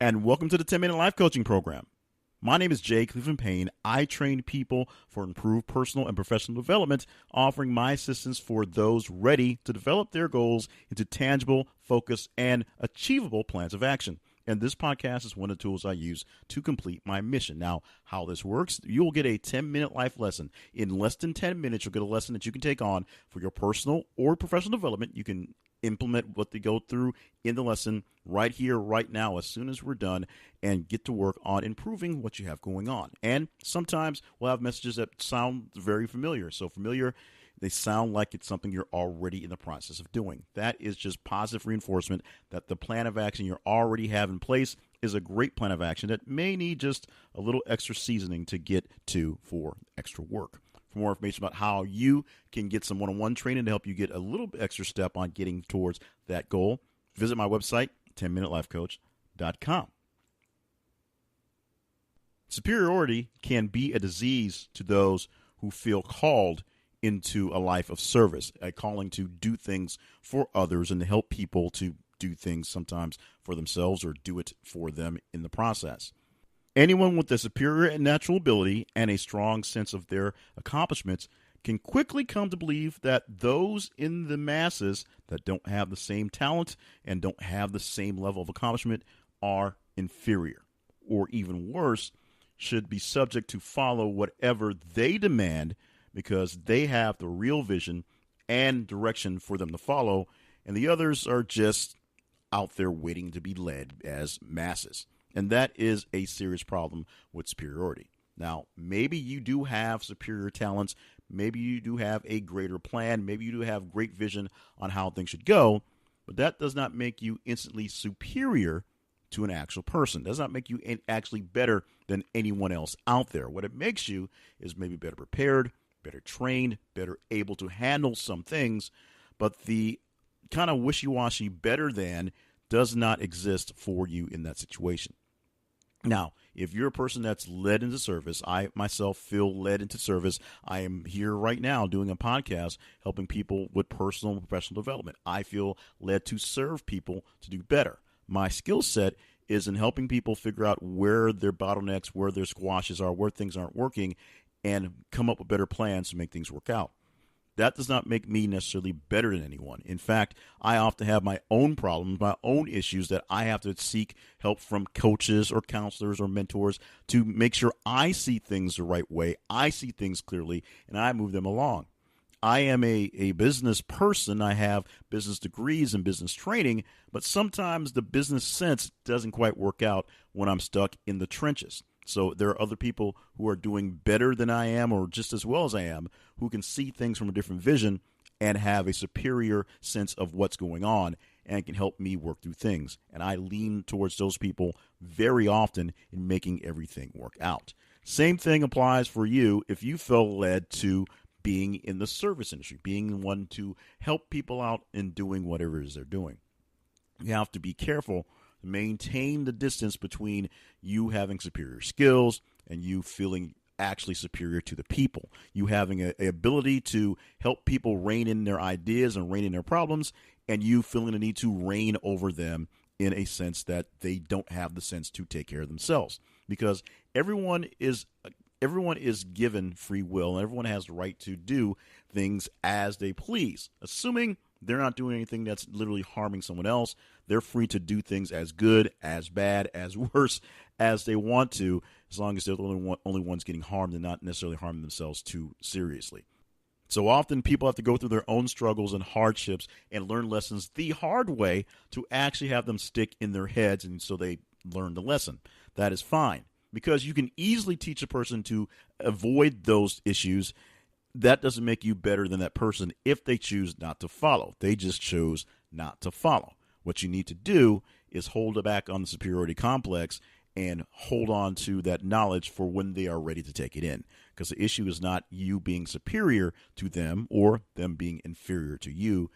And welcome to the 10-Minute Life Coaching Program. My name is Jay Cleveland Payne. I train people for improved personal and professional development, offering my assistance for those ready to develop their goals into tangible, focused, and achievable plans of action. And this podcast is one of the tools I use to complete my mission. Now, how this works, you'll get a 10-minute life lesson. In less than 10 minutes, you'll get a lesson that you can take on for your personal or professional development. You can implement what they go through in the lesson right here, right now, as soon as we're done, and get to work on improving what you have going on. And sometimes we'll have messages that sound very familiar. So familiar, they sound like it's something you're already in the process of doing. That is just positive reinforcement that the plan of action you already have in place is a great plan of action that may need just a little extra seasoning to get to for extra work. For more information about how you can get some one-on-one training to help you get a little extra step on getting towards that goal, visit my website, 10minutelifecoach.com. Superiority can be a disease to those who feel called into a life of service, a calling to do things for others and to help people to do things sometimes for themselves or do it for them in the process. Anyone with a superior and natural ability and a strong sense of their accomplishments can quickly come to believe that those in the masses that don't have the same talent and don't have the same level of accomplishment are inferior, or even worse, should be subject to follow whatever they demand because they have the real vision and direction for them to follow, and the others are just out there waiting to be led as masses. And that is a serious problem with superiority. Now, maybe you do have superior talents. Maybe you do have a greater plan. Maybe you do have great vision on how things should go. But that does not make you instantly superior to an actual person. It does not make you actually better than anyone else out there. What it makes you is maybe better prepared, better trained, better able to handle some things. But the kind of wishy-washy better than does not exist for you in that situation. Now, if you're a person that's led into service, I myself feel led into service. I am here right now doing a podcast helping people with personal and professional development. I feel led to serve people to do better. My skill set is in helping people figure out where their bottlenecks, where their squashes are, where things aren't working, and come up with better plans to make things work out. That does not make me necessarily better than anyone. In fact, I often have my own problems, my own issues that I have to seek help from coaches or counselors or mentors to make sure I see things the right way, I see things clearly, and I move them along. I am a business person. I have business degrees and business training, but sometimes the business sense doesn't quite work out when I'm stuck in the trenches. So there are other people who are doing better than I am or just as well as I am who can see things from a different vision and have a superior sense of what's going on and can help me work through things. And I lean towards those people very often in making everything work out. Same thing applies for you if you feel led to being in the service industry, being one to help people out in doing whatever it is they're doing. You have to be careful to maintain the distance between you having superior skills and you feeling actually superior to the people. You having a ability to help people rein in their ideas and rein in their problems, and you feeling the need to reign over them in a sense that they don't have the sense to take care of themselves. Because everyone is given free will, and everyone has the right to do things as they please, assuming they're not doing anything that's literally harming someone else. They're free to do things as good, as bad, as worse as they want to, as long as they're the only ones getting harmed and not necessarily harming themselves too seriously. So often people have to go through their own struggles and hardships and learn lessons the hard way to actually have them stick in their heads, and so they learn the lesson. That is fine, because you can easily teach a person to avoid those issues. That doesn't make you better than that person if they choose not to follow. They just chose not to follow. What you need to do is hold back on the superiority complex and hold on to that knowledge for when they are ready to take it in. Because the issue is not you being superior to them or them being inferior to you.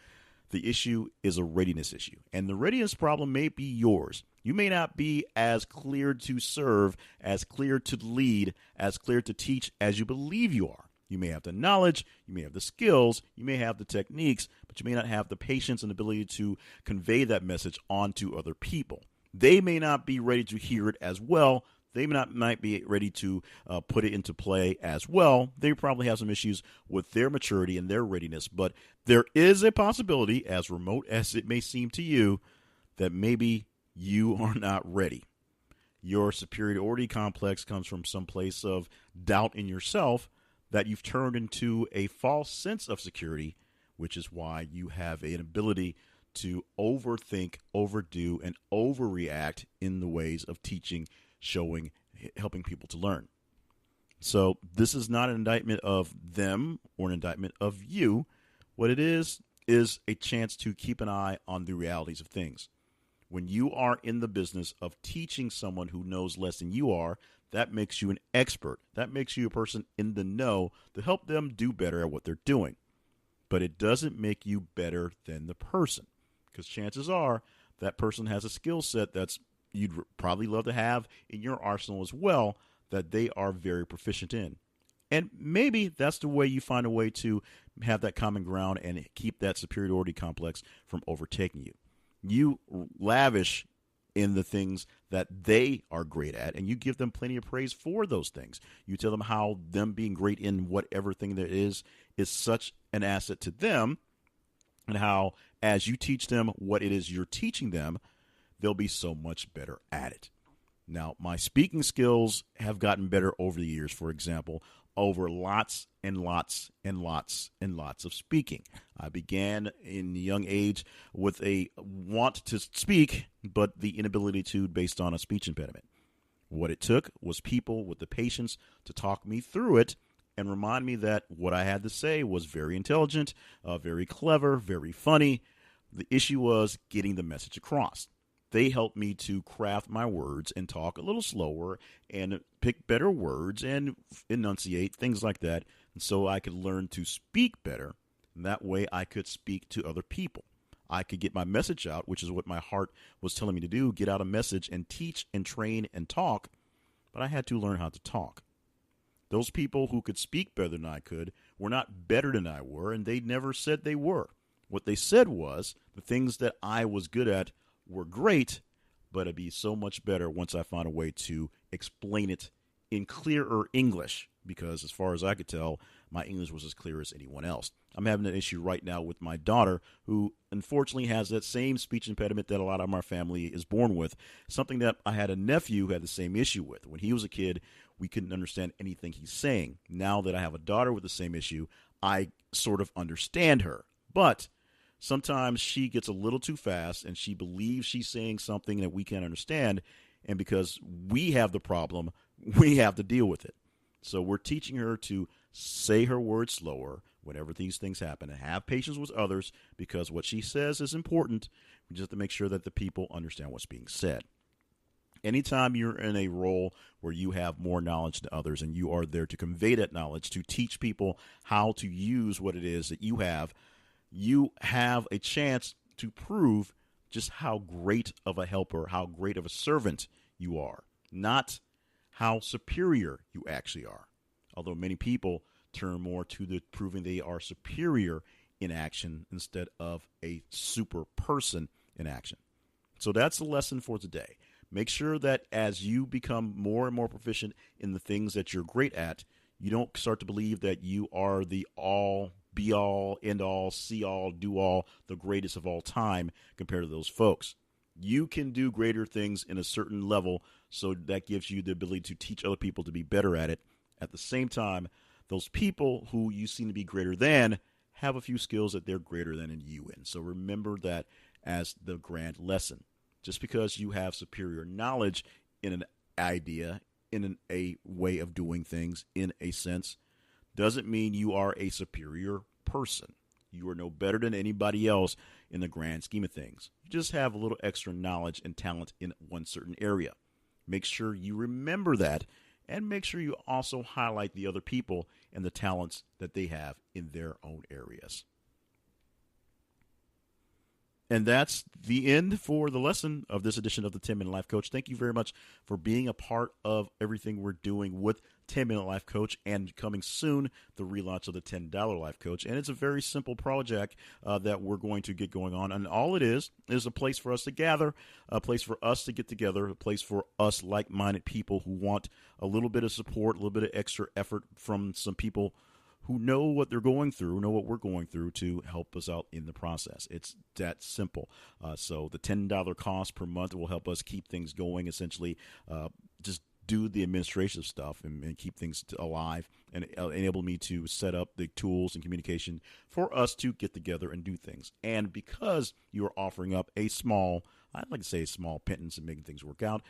The issue is a readiness issue. And the readiness problem may be yours. You may not be as clear to serve, as clear to lead, as clear to teach as you believe you are. You may have the knowledge, you may have the skills, you may have the techniques, but you may not have the patience and ability to convey that message onto other people. They may not be ready to hear it as well. They might be ready to put it into play as well. They probably have some issues with their maturity and their readiness. But there is a possibility, as remote as it may seem to you, that maybe you are not ready. Your superiority complex comes from some place of doubt in yourself that you've turned into a false sense of security, which is why you have an ability to overthink, overdo, and overreact in the ways of teaching, showing, helping people to learn. So this is not an indictment of them or an indictment of you. What it is a chance to keep an eye on the realities of things. When you are in the business of teaching someone who knows less than you are, that makes you an expert. That makes you a person in the know to help them do better at what they're doing. But it doesn't make you better than the person, because chances are that person has a skill set that's you'd probably love to have in your arsenal as well, that they are very proficient in. And maybe that's the way you find a way to have that common ground and keep that superiority complex from overtaking you. You lavish in the things that they are great at, and you give them plenty of praise for those things. You tell them how them being great in whatever thing there is such an asset to them, and how as you teach them what it is you're teaching them, they'll be so much better at it. Now, my speaking skills have gotten better over the years, for example, over lots and lots and lots and lots of speaking. I began in a young age with a want to speak, but the inability to based on a speech impediment. What it took was people with the patience to talk me through it and remind me that what I had to say was very intelligent, very clever, very funny. The issue was getting the message across. They helped me to craft my words and talk a little slower and pick better words and enunciate, things like that. And so I could learn to speak better. And that way I could speak to other people. I could get my message out, which is what my heart was telling me to do, get out a message and teach and train and talk. But I had to learn how to talk. Those people who could speak better than I could were not better than I were, and they never said they were. What they said was the things that I was good at were great, but it'd be so much better once I found a way to explain it in clearer English, because as far as I could tell, my English was as clear as anyone else. I'm having an issue right now with my daughter, who unfortunately has that same speech impediment that a lot of my family is born with, something that I had a nephew who had the same issue with. When he was a kid, we couldn't understand anything he's saying. Now that I have a daughter with the same issue, I sort of understand her. But sometimes she gets a little too fast and she believes she's saying something that we can't understand. And because we have the problem, we have to deal with it. So we're teaching her to say her words slower whenever these things happen and have patience with others, because what she says is important. We just have to make sure that the people understand what's being said. Anytime you're in a role where you have more knowledge than others and you are there to convey that knowledge, to teach people how to use what it is that you have a chance to prove just how great of a helper, how great of a servant you are, not how superior you actually are. Although many people turn more to the proving they are superior in action instead of a super person in action. So that's the lesson for today. Make sure that as you become more and more proficient in the things that you're great at, you don't start to believe that you are the all, be all, end all, see all, do all, the greatest of all time compared to those folks. You can do greater things in a certain level, so that gives you the ability to teach other people to be better at it. At the same time, those people who you seem to be greater than have a few skills that they're greater than in you in. So remember that as the grand lesson. Just because you have superior knowledge in an idea, in a way of doing things, in a sense, doesn't mean you are a superior person. You are no better than anybody else in the grand scheme of things. You just have a little extra knowledge and talent in one certain area. Make sure you remember that, and make sure you also highlight the other people and the talents that they have in their own areas. And that's the end for the lesson of this edition of the 10-Minute Life Coach. Thank you very much for being a part of everything we're doing with 10-Minute Life Coach, and coming soon, the relaunch of the $10 Life Coach. And it's a very simple project that we're going to get going on. And all it is a place for us to gather, a place for us to get together, a place for us like-minded people who want a little bit of support, a little bit of extra effort from some people who know what they're going through, know what we're going through, to help us out in the process. It's that simple. So the $10 cost per month will help us keep things going, essentially just do the administrative stuff and keep things alive, and enable me to set up the tools and communication for us to get together and do things. And because you are offering up a small, I'd like to say a small pittance and making things work out,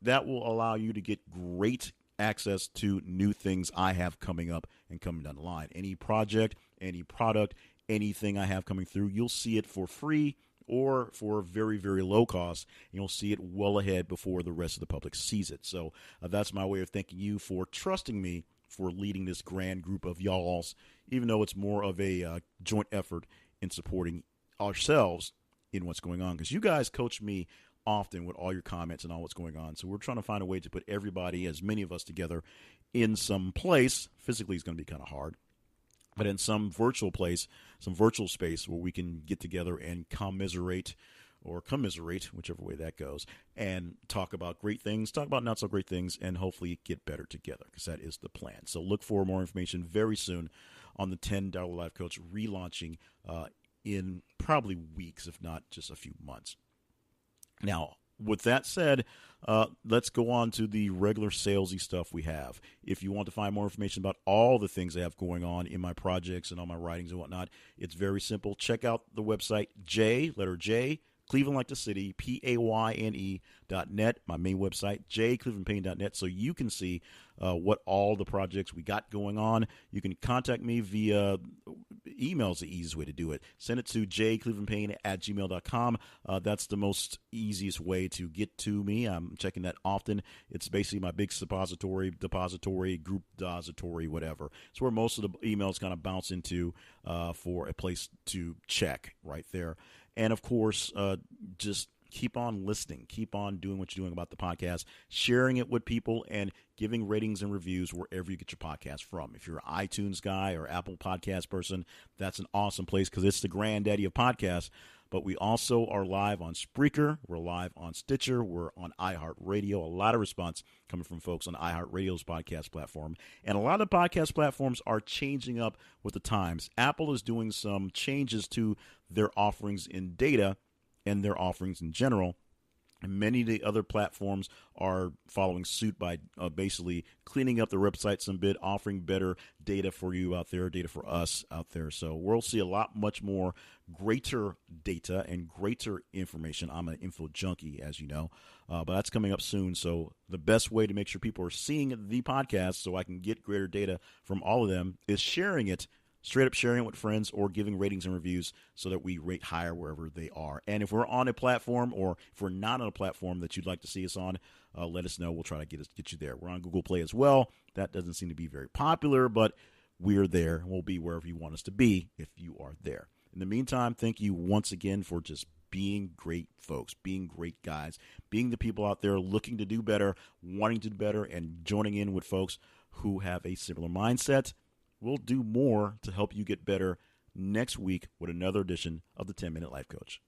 that will allow you to get great access to new things I have coming up and coming down the line. Any project, any product, anything I have coming through, you'll see it for free or for very, very low cost. And you'll see it well ahead before the rest of the public sees it. So that's my way of thanking you for trusting me for leading this grand group of y'alls, even though it's more of a joint effort in supporting ourselves in what's going on. Because you guys coach me often with all your comments and all what's going on. So we're trying to find a way to put everybody, as many of us together, in some place. Physically, it's going to be kind of hard, but in some virtual place, some virtual space where we can get together and commiserate, whichever way that goes, and talk about great things, talk about not so great things, and hopefully get better together, because that is the plan. So look for more information very soon on the $10 Life Coach relaunching in probably weeks, if not just a few months. Now, with that said, let's go on to the regular salesy stuff we have. If you want to find more information about all the things I have going on in my projects and all my writings and whatnot, it's very simple. Check out the website letter J, Cleveland like the city, PAYNE.net, my main website, jclevelandpayne.net, so you can see what all the projects we got going on. You can contact me via email is the easiest way to do it. Send it to jclevelandpayne@gmail.com. That's the most easiest way to get to me. I'm checking that often. It's basically my big depository, group depository, whatever. It's where most of the emails kind of bounce into for a place to check right there. And, of course, just keep on listening. Keep on doing what you're doing about the podcast, sharing it with people, and giving ratings and reviews wherever you get your podcast from. If you're an iTunes guy or Apple Podcast person, that's an awesome place because it's the granddaddy of podcasts. But we also are live on Spreaker. We're live on Stitcher. We're on iHeartRadio. A lot of response coming from folks on iHeartRadio's podcast platform. And a lot of podcast platforms are changing up with the times. Apple is doing some changes to their offerings in data and their offerings in general. And many of the other platforms are following suit by basically cleaning up the websites a bit, offering better data for you out there, data for us out there. So we'll see a lot much more greater data and greater information. I'm an info junkie, as you know, but that's coming up soon. So the best way to make sure people are seeing the podcast so I can get greater data from all of them is sharing it. Straight up sharing it with friends or giving ratings and reviews so that we rate higher wherever they are. And if we're on a platform or if we're not on a platform that you'd like to see us on, let us know. We'll try to get you there. We're on Google Play as well. That doesn't seem to be very popular, but we're there. We'll be wherever you want us to be if you are there. In the meantime, thank you once again for just being great folks, being great guys, being the people out there looking to do better, wanting to do better, and joining in with folks who have a similar mindset. We'll do more to help you get better next week with another edition of the 10-Minute Life Coach.